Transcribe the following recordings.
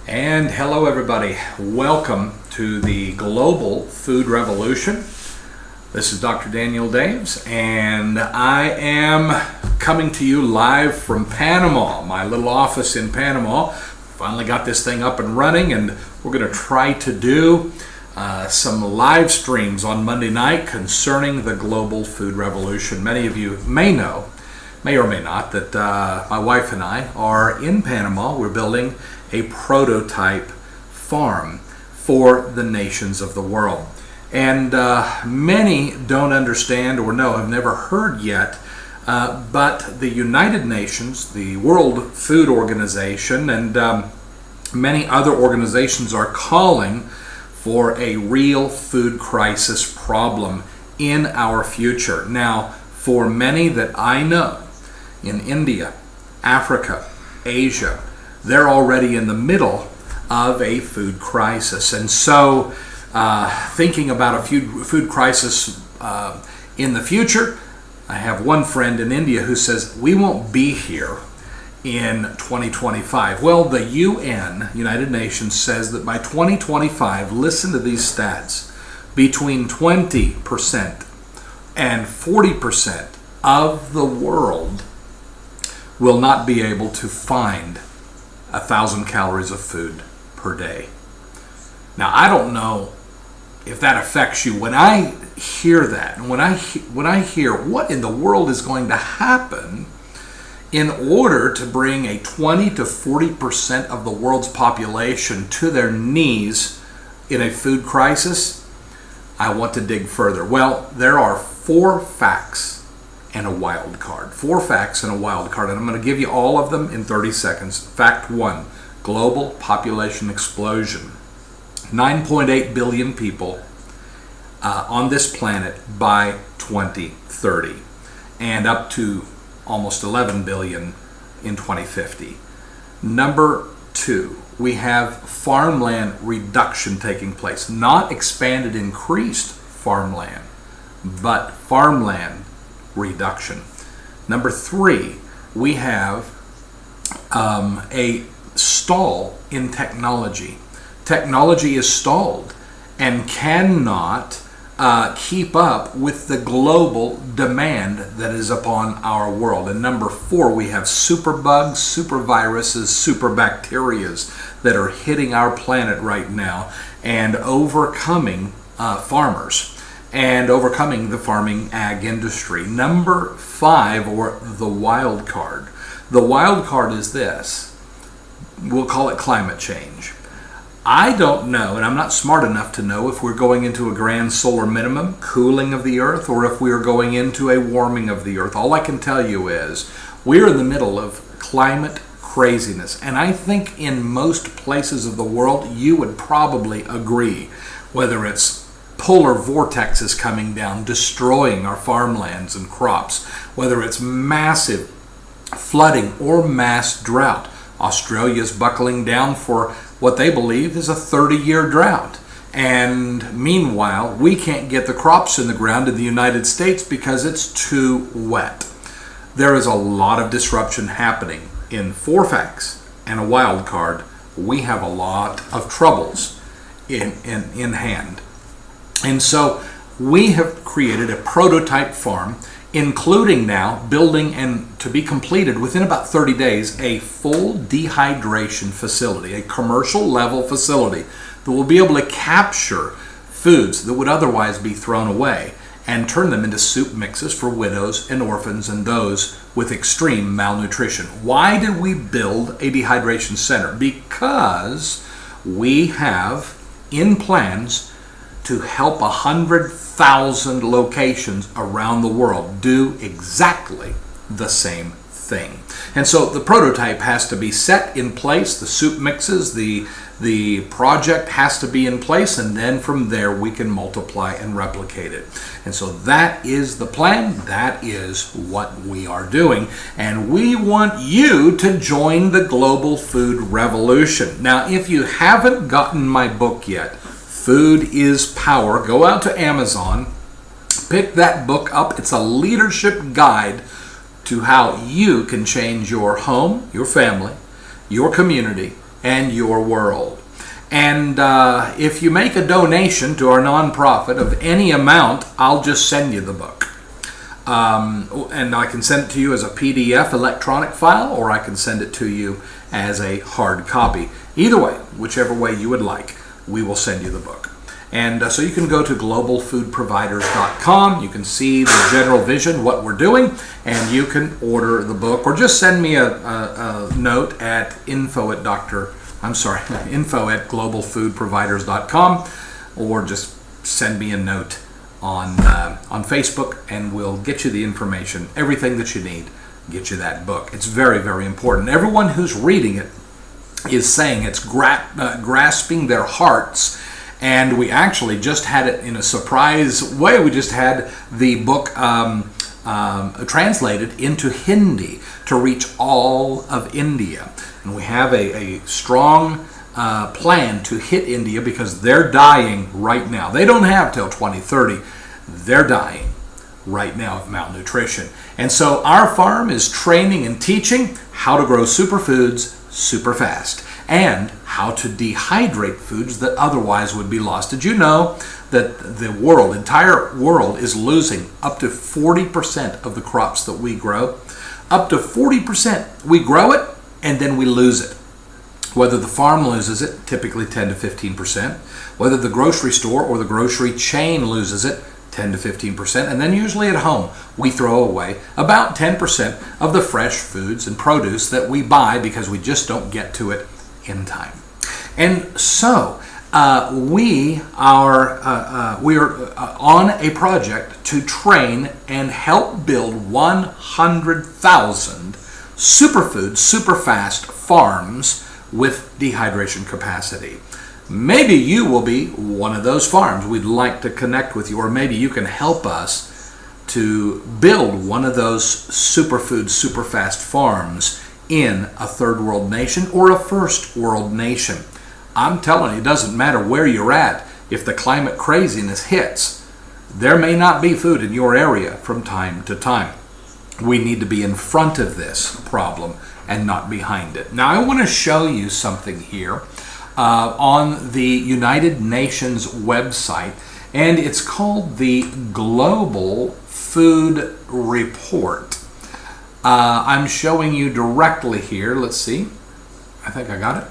And hello everybody, welcome to the Global Food Revolution. This is Dr. Daniel Daves and I am coming to you live from Panama, my little office in Panama. Finally got this thing up and running, and we're going to try to do some live streams on Monday night concerning the Global Food Revolution. Many of you may or may not, that my wife and I are in Panama. We're building a prototype farm for the nations of the world. And many don't understand or have never heard yet, but the United Nations, the World Food Organization, and many other organizations are calling for a real food crisis problem in our future. Now, for many that I know in India, Africa, Asia, they're already in the middle of a food crisis. And so thinking about a food crisis in the future, I have one friend in India who says we won't be here in 2025. Well, the UN, United Nations, says that by 2025, listen to these stats, between 20% and 40% of the world will not be able to find 1,000 calories of food per day. Now, I don't know if that affects you. When I hear that, and when I hear what in the world is going to happen in order to bring a 20 to 40% of the world's population to their knees in a food crisis, I want to dig further. Well, there are 4 facts and a wild card. 4 facts and a wild card, and I'm going to give you all of them in 30 seconds. Fact 1, global population explosion. 9.8 billion people on this planet by 2030, and up to almost 11 billion in 2050. Number 2, we have farmland reduction taking place. Not expanded, increased farmland, but farmland reduction. Number 3, we have a stall in technology. Technology is stalled and cannot keep up with the global demand that is upon our world. And number 4, we have superbugs, superviruses, superbacterias that are hitting our planet right now and overcoming farmers and overcoming the farming ag industry. Number 5, or the wild card. The wild card is this. We'll call it climate change. I don't know, and I'm not smart enough to know, if we're going into a grand solar minimum, cooling of the earth, or if we are going into a warming of the earth. All I can tell you is we're in the middle of climate craziness. And I think in most places of the world, you would probably agree, whether it's polar vortexes coming down, destroying our farmlands and crops, whether it's massive flooding or mass drought. Australia's buckling down for what they believe is a 30-year drought. And meanwhile, we can't get the crops in the ground in the United States because it's too wet. There is a lot of disruption happening. In 4 facts and a wild card, we have a lot of troubles in hand. And so we have created a prototype farm, including now building, and to be completed within about 30 days, a full dehydration facility, a commercial level facility that will be able to capture foods that would otherwise be thrown away and turn them into soup mixes for widows and orphans and those with extreme malnutrition. Why did we build a dehydration center? Because we have in plans to help 100,000 locations around the world do exactly the same thing. And so the prototype has to be set in place, the soup mixes, the project has to be in place, and then from there we can multiply and replicate it. And so that is the plan, that is what we are doing, and we want you to join the global food revolution. Now, if you haven't gotten my book yet, Food is Power, go out to Amazon, pick that book up. It's a leadership guide to how you can change your home, your family, your community, and your world. And if you make a donation to our nonprofit of any amount, I'll just send you the book. And I can send it to you as a PDF electronic file, or I can send it to you as a hard copy. Either way, whichever way you would like, we will send you the book. And so you can go to globalfoodproviders.com. You can see the general vision, what we're doing, and you can order the book, or just send me a note at info at globalfoodproviders.com, or just send me a note on Facebook, and we'll get you the information, everything that you need, get you that book. It's very, very important. Everyone who's reading it is saying it's grasping their hearts. And we actually just had it in a surprise way. We just had the book translated into Hindi to reach all of India. And we have a strong plan to hit India, because they're dying right now. They don't have till 2030. They're dying right now of malnutrition. And so our farm is training and teaching how to grow superfoods super fast, and how to dehydrate foods that otherwise would be lost. Did you know that the entire world is losing up to 40% of the crops that we grow? Up to 40%. We grow it and then we lose it. Whether the farm loses it, typically 10 to 15%. Whether the grocery store or the grocery chain loses it, 10 to 15%. And then usually at home, we throw away about 10% of the fresh foods and produce that we buy because we just don't get to it in time. And so we are on a project to train and help build 100,000 superfood, super fast farms with dehydration capacity. Maybe you will be one of those farms. We'd like to connect with you, or maybe you can help us to build one of those superfood, super fast farms in a third world nation or a first world nation. I'm telling you, it doesn't matter where you're at. If the climate craziness hits, there may not be food in your area from time to time. We need to be in front of this problem and not behind it. Now, I want to show you something here on the United Nations website, and it's called the Global Food Report. I'm showing you directly here. Let's see. I think I got it.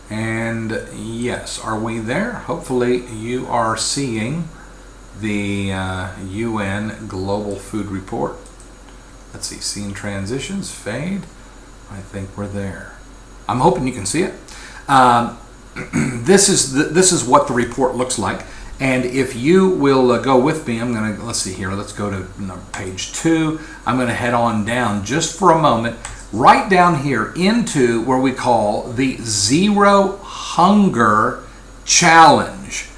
And yes, are we there? Hopefully you are seeing the UN Global Food Report. Let's see, scene transitions, fade. I think we're there. I'm hoping you can see it. This is what the report looks like. And if you will go with me, let's see here, let's go to page 2. I'm going to head on down just for a moment, right down here into where we call the Zero Hunger Challenge.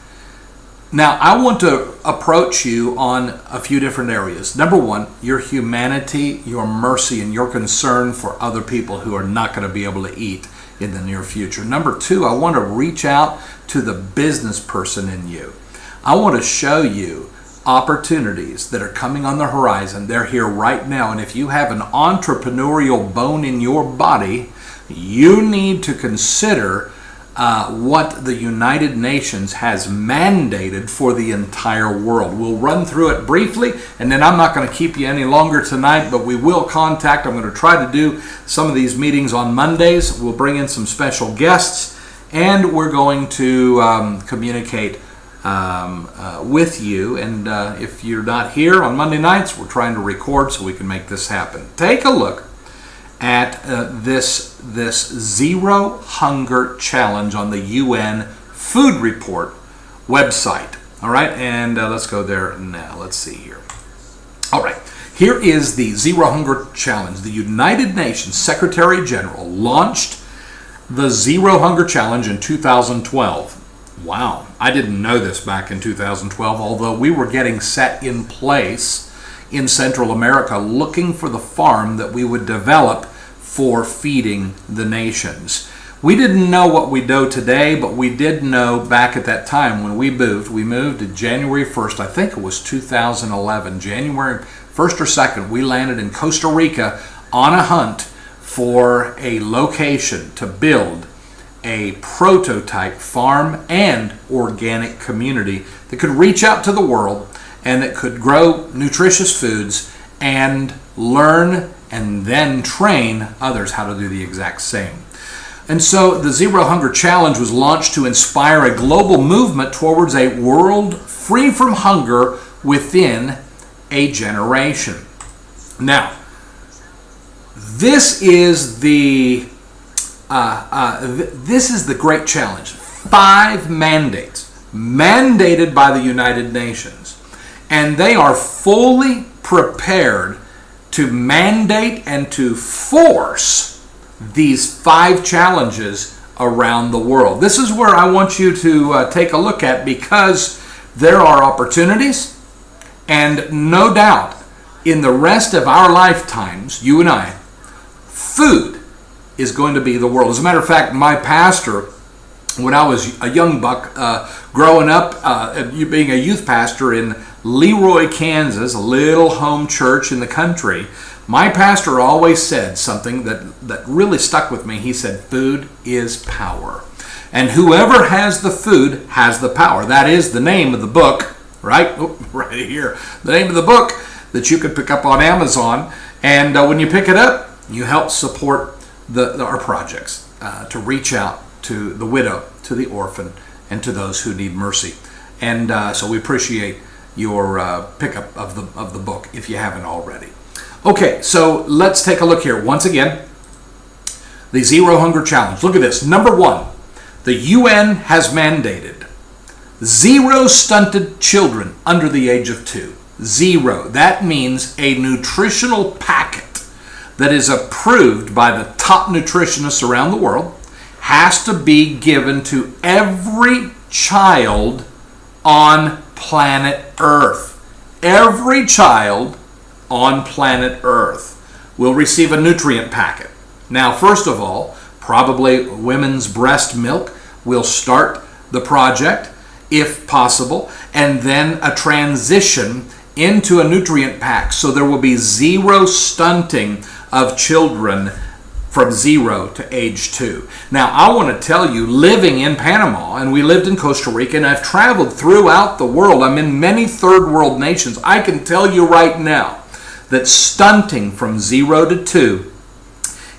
Now, I want to approach you on a few different areas. Number one, your humanity, your mercy, and your concern for other people who are not going to be able to eat in the near future. Number two, I want to reach out to the business person in you. I want to show you opportunities that are coming on the horizon. They're here right now. And if you have an entrepreneurial bone in your body, you need to consider what the United Nations has mandated for the entire world. We'll run through it briefly, and then I'm not going to keep you any longer tonight, but we will contact. I'm going to try to do some of these meetings on Mondays. We'll bring in some special guests, and we're going to communicate with you. And if you're not here on Monday nights, we're trying to record so we can make this happen. Take a look at this Zero Hunger Challenge on the UN Food Report website. All right, and let's go there now. Let's see here. All right, here is the Zero Hunger Challenge. The United Nations Secretary General launched the Zero Hunger Challenge in 2012. Wow, I didn't know this back in 2012, although we were getting set in place in Central America looking for the farm that we would develop for feeding the nations. We didn't know what we know today, but we did know back at that time when we moved. We moved January 1st, I think it was 2011, January 1st or 2nd, we landed in Costa Rica on a hunt for a location to build a prototype farm and organic community that could reach out to the world and that could grow nutritious foods and learn and then train others how to do the exact same. And so the Zero Hunger Challenge was launched to inspire a global movement towards a world free from hunger within a generation. Now, this is the great challenge. 5 mandates mandated by the United Nations, and they are fully prepared to mandate and to force these 5 challenges around the world. This is where I want you to take a look at, because there are opportunities, and no doubt in the rest of our lifetimes, you and I, food is going to be the world. As a matter of fact, my pastor, when I was a young buck, growing up, being a youth pastor in Leroy, Kansas, a little home church in the country, my pastor always said something that really stuck with me. He said, food is power. And whoever has the food has the power. That is the name of the book, right? Oh, right here. The name of the book that you could pick up on Amazon. And when you pick it up, you help support our projects to reach out to the widow, to the orphan, and to those who need mercy. And so we appreciate your pickup of the book if you haven't already. Okay, so let's take a look here. Once again, the Zero Hunger Challenge. Look at this. Number 1, the UN has mandated 0 stunted children under the age of 2. 0. That means a nutritional packet that is approved by the top nutritionists around the world has to be given to every child on planet Earth. Every child on planet Earth will receive a nutrient packet. Now, first of all, probably women's breast milk will start the project, if possible, and then a transition into a nutrient pack. So there will be 0 stunting of children from 0 to age 2. Now, I want to tell you, living in Panama, and we lived in Costa Rica, and I've traveled throughout the world. I'm in many third world nations. I can tell you right now that stunting from 0 to 2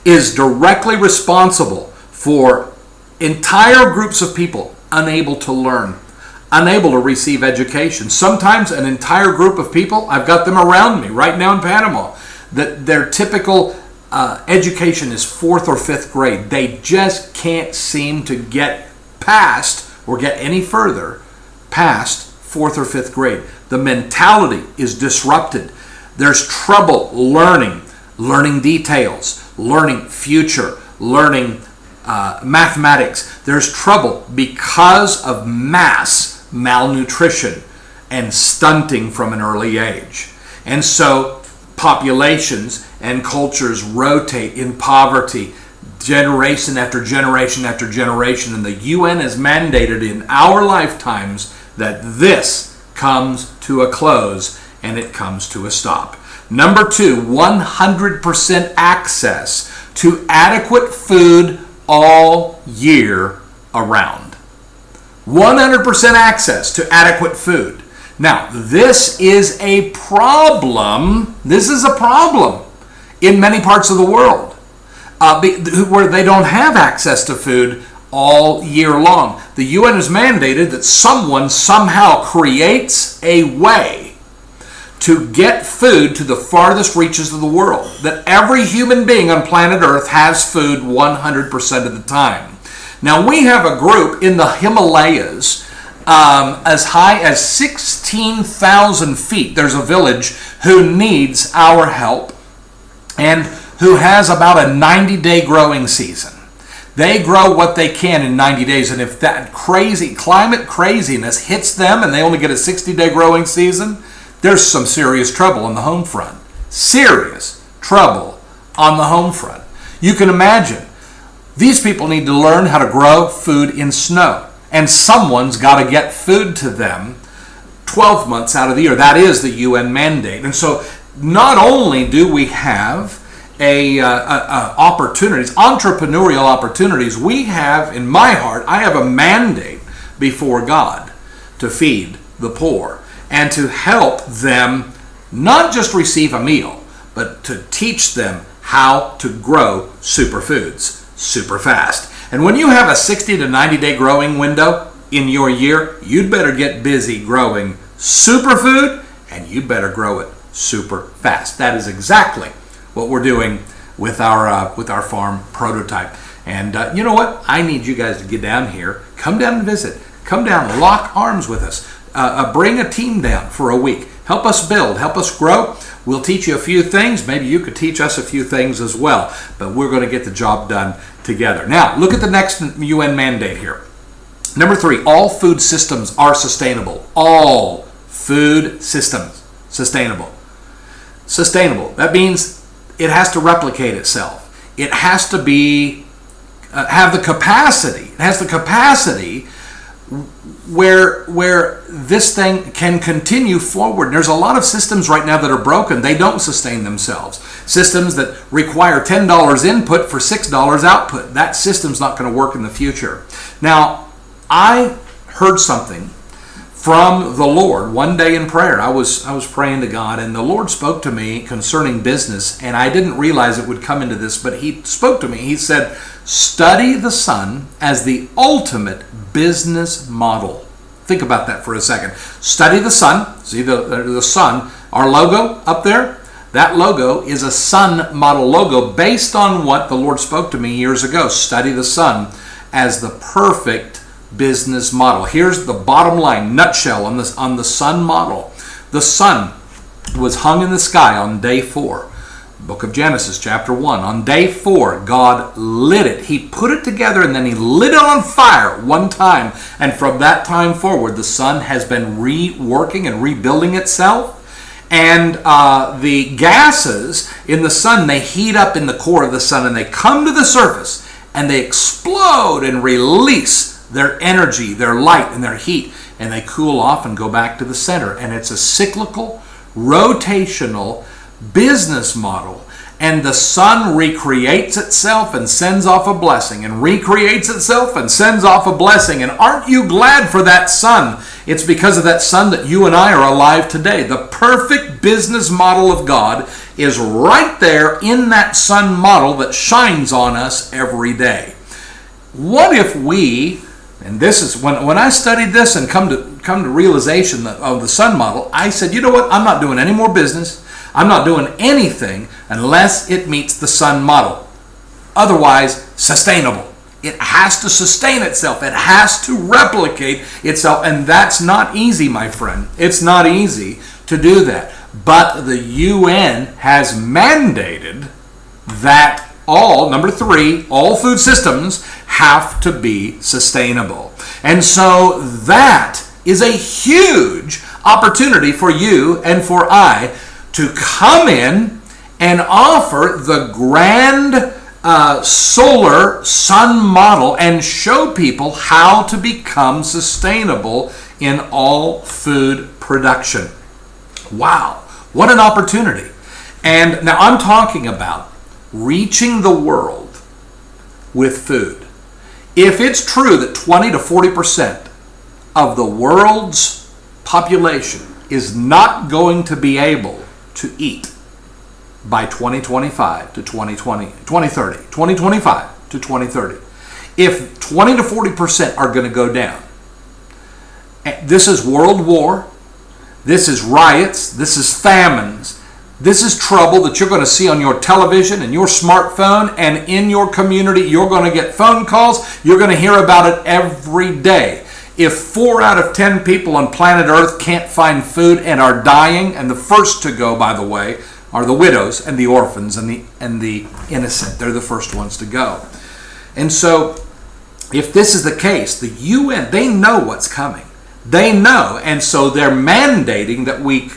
is directly responsible for entire groups of people unable to learn, unable to receive education. Sometimes an entire group of people, I've got them around me right now in Panama, that their typical education is 4th or 5th grade. They just can't seem to get past or get any further past 4th or 5th grade. The mentality is disrupted. There's trouble learning details, learning future, learning mathematics. There's trouble because of mass malnutrition and stunting from an early age. And so populations and cultures rotate in poverty generation after generation after generation. And the UN has mandated in our lifetimes that this comes to a close and it comes to a stop. Number 2, 100% access to adequate food all year around. 100% access to adequate food. Now, this is a problem. This is a problem in many parts of the world where they don't have access to food all year long. The UN has mandated that someone somehow creates a way to get food to the farthest reaches of the world, that every human being on planet Earth has food 100% of the time. Now, we have a group in the Himalayas as high as 16,000 feet. There's a village who needs our help and who has about a 90-day growing season. They grow what they can in 90 days, and if that crazy climate craziness hits them and they only get a 60-day growing season, there's some serious trouble on the home front. Serious trouble on the home front. You can imagine, these people need to learn how to grow food in snow, and someone's got to get food to them 12 months out of the year. That is the UN mandate. And so not only do we have opportunities, entrepreneurial opportunities. We have, in my heart, I have a mandate before God to feed the poor and to help them not just receive a meal, but to teach them how to grow superfoods super fast. And when you have a 60 to 90 day growing window in your year, you'd better get busy growing superfood, and you'd better grow it super fast. That is exactly what we're doing with our farm prototype. And you know what? I need you guys to get down here. Come down and visit. Come down, lock arms with us. Bring a team down for a week. Help us build. Help us grow. We'll teach you a few things. Maybe you could teach us a few things as well. But we're going to get the job done together. Now, look at the next UN mandate here. Number 3, all food systems are sustainable. All food systems sustainable. Sustainable. That means it has to replicate itself. It has to be have the capacity. It has the capacity where this thing can continue forward. There's a lot of systems right now that are broken. They don't sustain themselves. Systems that require $10 input for $6 output. That system's not going to work in the future. Now, I heard something from the Lord one day in prayer. I was praying to God, and the Lord spoke to me concerning business, and I didn't realize it would come into this, but He spoke to me. He said, study the sun as the ultimate business model. Think about that for a second. Study the sun. See the sun, our logo up there? That logo is a sun model logo based on what the Lord spoke to me years ago. Study the sun as the perfect business model. Here's the bottom line, nutshell on the sun model. The sun was hung in the sky on day 4. Book of Genesis, chapter 1. On day 4, God lit it. He put it together and then He lit it on fire one time. And from that time forward, the sun has been reworking and rebuilding itself. And the gases in the sun, they heat up in the core of the sun and they come to the surface and they explode and release their energy, their light, and their heat. And they cool off and go back to the center. And it's a cyclical, rotational business model, and the sun recreates itself and sends off a blessing, and recreates itself and sends off a blessing. And aren't you glad for that sun? It's because of that sun that you and I are alive today. The perfect business model of God is right there in that sun model that shines on us every day. What if we, and this is when I studied this and come to realization of the sun model, I said, you know what? I'm not doing any more business. I'm not doing anything unless it meets the sun model. Otherwise, sustainable. It has to sustain itself. It has to replicate itself. And that's not easy, my friend. It's not easy to do that. But the UN has mandated that number 3, all food systems have to be sustainable. And so that is a huge opportunity for you and for I to come in and offer the grand solar sun model and show people how to become sustainable in all food production. Wow, what an opportunity. And now I'm talking about reaching the world with food. If it's true that 20 to 40% of the world's population is not going to be able to eat by 2025 to 2025 to 2030. If 20 to 40% are going to go down, this is world war, this is riots, this is famines, this is trouble that you're going to see on your television and your smartphone and in your community. You're going to get phone calls, you're going to hear about it every day. If 4 out of 10 people on planet Earth can't find food and are dying, and the first to go, by the way, are the widows and the orphans and the innocent. They're the first ones to go. And so, if this is the case, the UN, they know what's coming. They know, and so they're mandating that we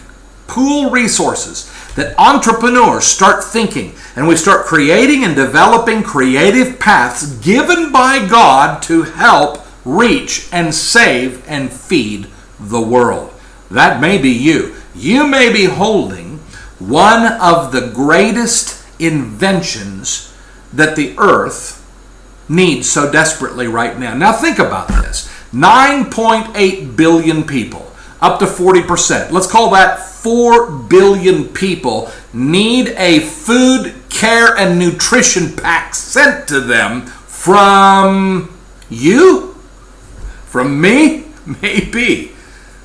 pool resources, that entrepreneurs start thinking, and we start creating and developing creative paths given by God to help reach and save and feed the world. That may be you. You may be holding one of the greatest inventions that the earth needs so desperately right now. Now think about this. 9.8 billion people, up to 40%. Let's call that 4 billion people need a food, care, and nutrition pack sent to them from you? From me? Maybe.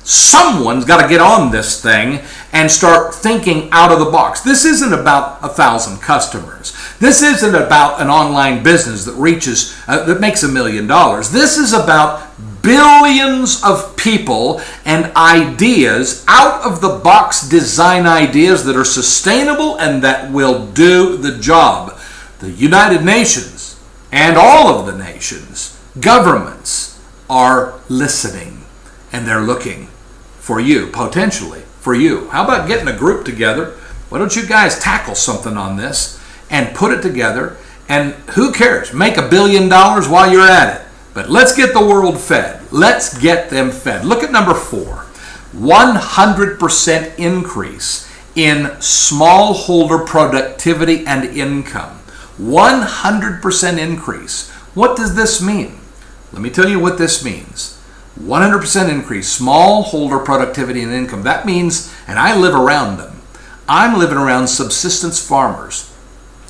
Someone's got to get on this thing and start thinking out of the box. This isn't about 1,000 customers. This isn't about an online business that reaches, that makes $1 million. This is about billions of people and ideas, out of the box design ideas that are sustainable and that will do the job. The United Nations and all of the nations, governments are listening, and they're looking for you, potentially for you. How about getting a group together? Why don't you guys tackle something on this and put it together? And who cares? Make $1 billion while you're at it. But let's get the world fed. Let's get them fed. Look at number 4. 100% increase in smallholder productivity and income. 100% increase. What does this mean? Let me tell you what this means. 100% increase, smallholder productivity and income. That means, and I live around them, I'm living around subsistence farmers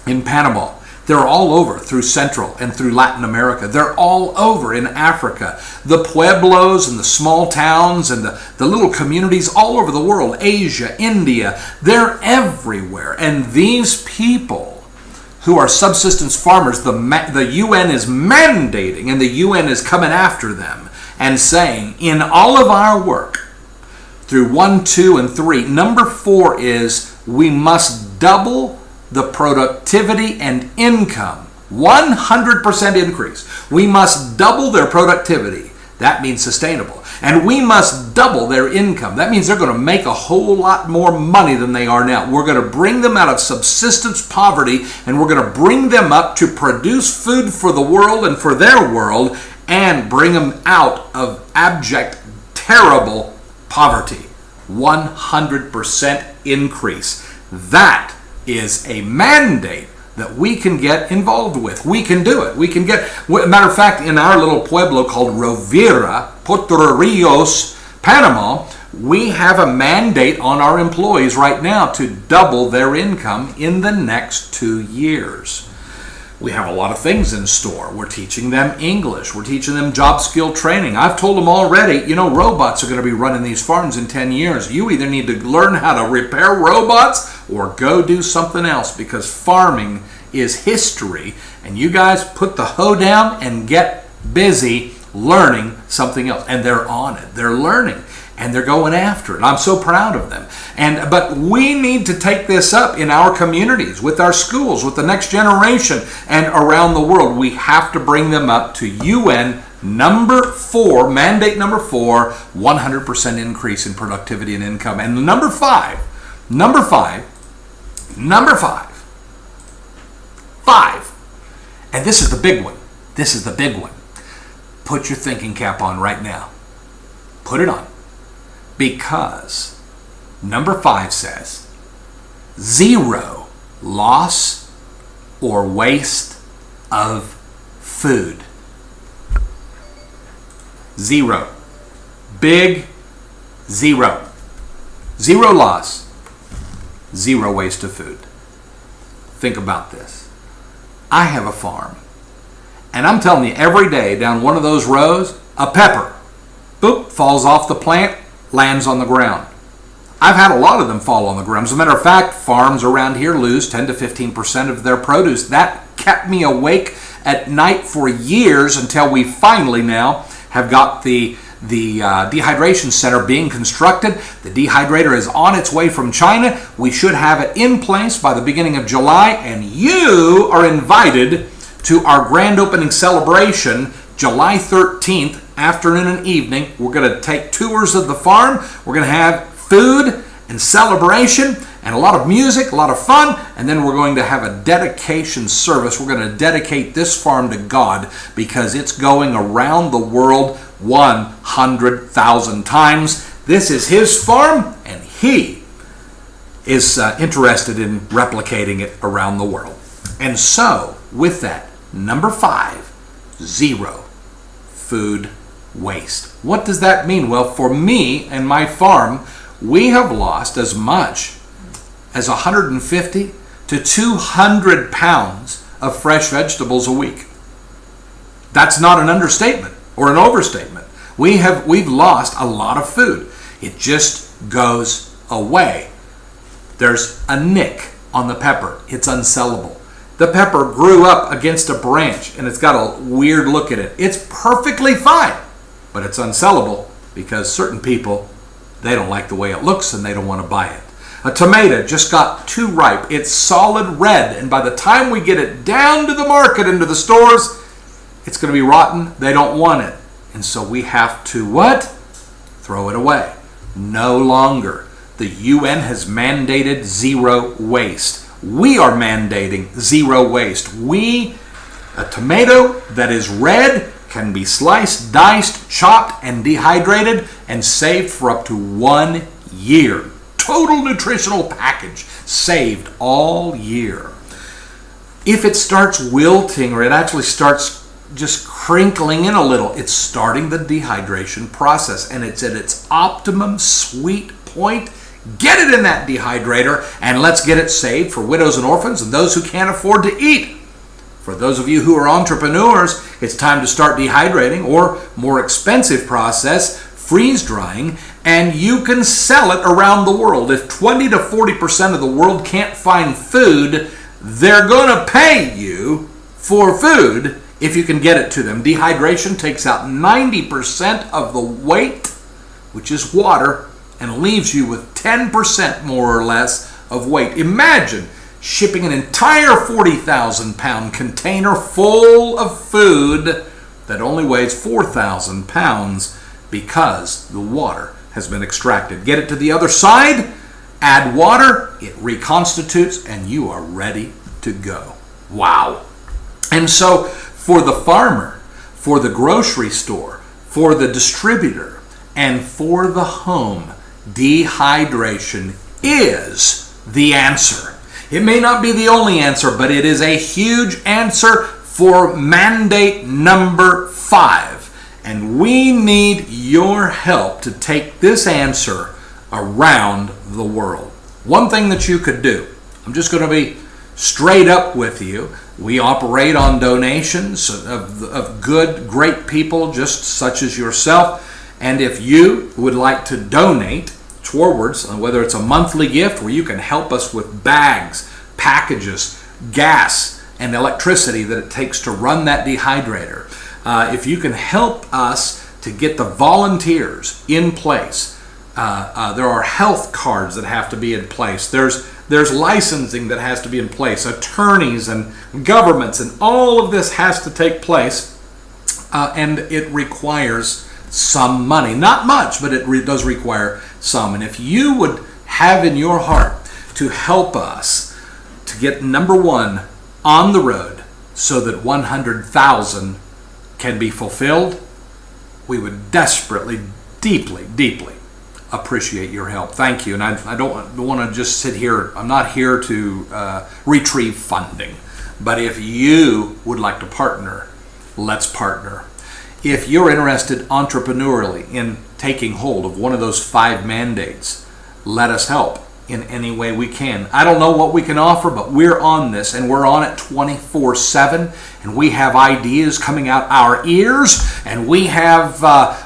in Panama. They're all over through Central and through Latin America. They're all over in Africa. The pueblos and the small towns and the little communities all over the world, Asia, India, they're everywhere. And these people who are subsistence farmers, the UN is mandating, and the UN is coming after them and saying, in all of our work, through 1, 2, and 3, number 4 is we must double the productivity and income. 100% increase. We must double their productivity. That means sustainable. And we must double their income. That means they're going to make a whole lot more money than they are now. We're going to bring them out of subsistence poverty, and we're going to bring them up to produce food for the world and for their world, and bring them out of abject, terrible poverty. 100% increase. That is a mandate that we can get involved with. We can do it. We can get, matter of fact, in our little pueblo called Rovira, Potro Rios, Panama, we have a mandate on our employees right now to double their income in the next 2 years. We have a lot of things in store. We're teaching them English. We're teaching them job skill training. I've told them already, robots are going to be running these farms in 10 years. You either need to learn how to repair robots or go do something else, because farming is history. And you guys put the hoe down and get busy learning something else. And they're on it. They're learning. And they're going after it. I'm so proud of them. But we need to take this up in our communities, with our schools, with the next generation, and around the world. We have to bring them up to UN number 4, mandate number 4, 100% increase in productivity and income. And number five, and this is the big one. This is the big one. Put your thinking cap on right now. Put it on. Because number 5 says, 0 loss or waste of food. 0. Big 0. 0 loss. 0 waste of food. Think about this. I have a farm. And I'm telling you, every day down one of those rows, a pepper, boop, falls off the plant, lands on the ground. I've had a lot of them fall on the ground. As a matter of fact, farms around here lose 10 to 15% of their produce. That kept me awake at night for years, until we finally now have got the dehydration center being constructed. The dehydrator is on its way from China. We should have it in place by the beginning of July, and you are invited to our grand opening celebration July 13th, afternoon and evening. We're going to take tours of the farm. We're going to have food and celebration and a lot of music, a lot of fun, and then we're going to have a dedication service. We're going to dedicate this farm to God, because it's going around the world 100,000 times. This is His farm, and He is interested in replicating it around the world. And so, with that, number 5, 0 food waste. What does that mean? Well, for me and my farm, we have lost as much as 150 to 200 pounds of fresh vegetables a week. That's not an understatement or an overstatement. We've lost a lot of food. It just goes away. There's a nick on the pepper. It's unsellable. The pepper grew up against a branch and it's got a weird look at it. It's perfectly fine, but it's unsellable because certain people, they don't like the way it looks and they don't want to buy it. A tomato just got too ripe. It's solid red, and by the time we get it down to the market, into the stores, it's going to be rotten. They don't want it. And so we have to what? Throw it away. No longer. The UN has mandated 0 waste. We are mandating 0 waste. A tomato that is red can be sliced, diced, chopped, and dehydrated and saved for up to 1 year. Total nutritional package saved all year. If it starts wilting or it actually starts just crinkling in a little, it's starting the dehydration process and it's at its optimum sweet point. Get it in that dehydrator and let's get it saved for widows and orphans and those who can't afford to eat. For those of you who are entrepreneurs, it's time to start dehydrating, or more expensive process, freeze drying, and you can sell it around the world. If 20 to 40% of the world can't find food, they're going to pay you for food if you can get it to them. Dehydration takes out 90% of the weight, which is water, and leaves you with 10% more or less of weight. Imagine shipping an entire 40,000 pound container full of food that only weighs 4,000 pounds because the water has been extracted. Get it to the other side, add water, it reconstitutes, and you are ready to go. Wow. And so for the farmer, for the grocery store, for the distributor, and for the home, dehydration is the answer. It may not be the only answer, but it is a huge answer for mandate number 5. And we need your help to take this answer around the world. One thing that you could do, I'm just going to be straight up with you. We operate on donations of good, great people just such as yourself. And if you would like to donate towards, whether it's a monthly gift where you can help us with bags, packages, gas, and electricity that it takes to run that dehydrator, if you can help us to get the volunteers in place, there are health cards that have to be in place. There's licensing that has to be in place, attorneys and governments, and all of this has to take place, and it requires some money. Not much, but it does require some. And if you would have in your heart to help us to get number 1 on the road so that 100,000 can be fulfilled, we would desperately, deeply, deeply appreciate your help. Thank you. And I don't want to just sit here. I'm not here to retrieve funding. But if you would like to partner, let's partner. If you're interested entrepreneurially in taking hold of one of those 5 mandates, let us help in any way we can. I don't know what we can offer, but we're on this, and we're on it 24/7, and we have ideas coming out our ears, and we have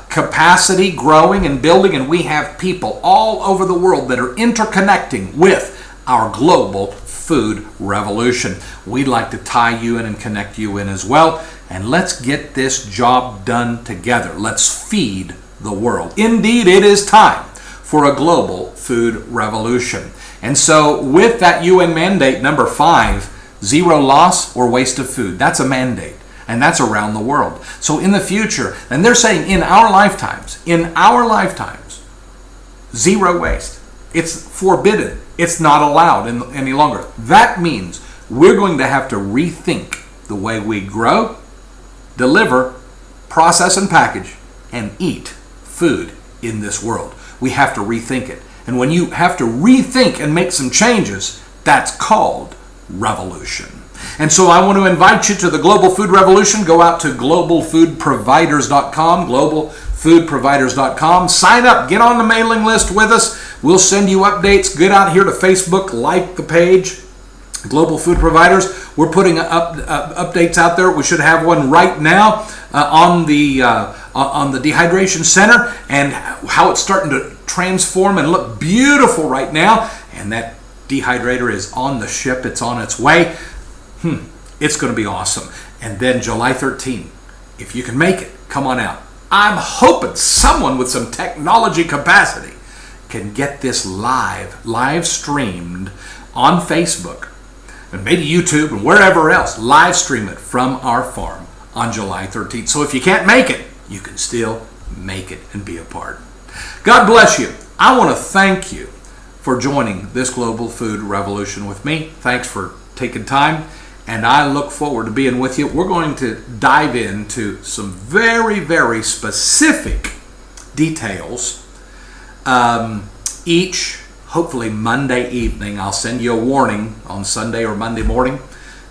capacity growing and building, and we have people all over the world that are interconnecting with our global food revolution. We'd like to tie you in and connect you in as well, and let's get this job done together. Let's feed the world. Indeed, it is time for a global food revolution. And so with that UN mandate number 5, 0 loss or waste of food, that's a mandate, and that's around the world. So in the future, and they're saying in our lifetimes, 0 waste. It's forbidden. It's not allowed any longer. That means we're going to have to rethink the way we grow, deliver, process and package, and eat food in this world. We have to rethink it. And when you have to rethink and make some changes, that's called revolution. And so I want to invite you to the Global Food Revolution. Go out to globalfoodproviders.com, globalfoodproviders.com. Sign up, get on the mailing list with us. We'll send you updates. Get out here to Facebook, like the page, Global Food Providers. We're putting updates out there. We should have one right now on the Dehydration Center and how it's starting to transform and look beautiful right now. And that dehydrator is on the ship. It's on its way. It's going to be awesome. And then July 13th, if you can make it, come on out. I'm hoping someone with some technology capacity can get this live streamed on Facebook and maybe YouTube and wherever else. Live stream it from our farm on July 13th. So if you can't make it, you can still make it and be a part. God bless you. I want to thank you for joining this Global Food Revolution with me. Thanks for taking time. And I look forward to being with you. We're going to dive into some very, very specific details. Each, hopefully Monday evening, I'll send you a warning on Sunday or Monday morning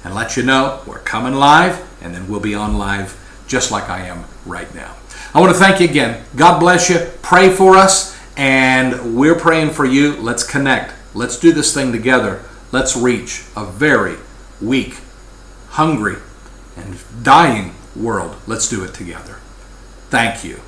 and let you know we're coming live, and then we'll be on live just like I am right now. I want to thank you again. God bless you. Pray for us, and we're praying for you. Let's connect. Let's do this thing together. Let's reach a very weak, hungry, and dying world. Let's do it together. Thank you.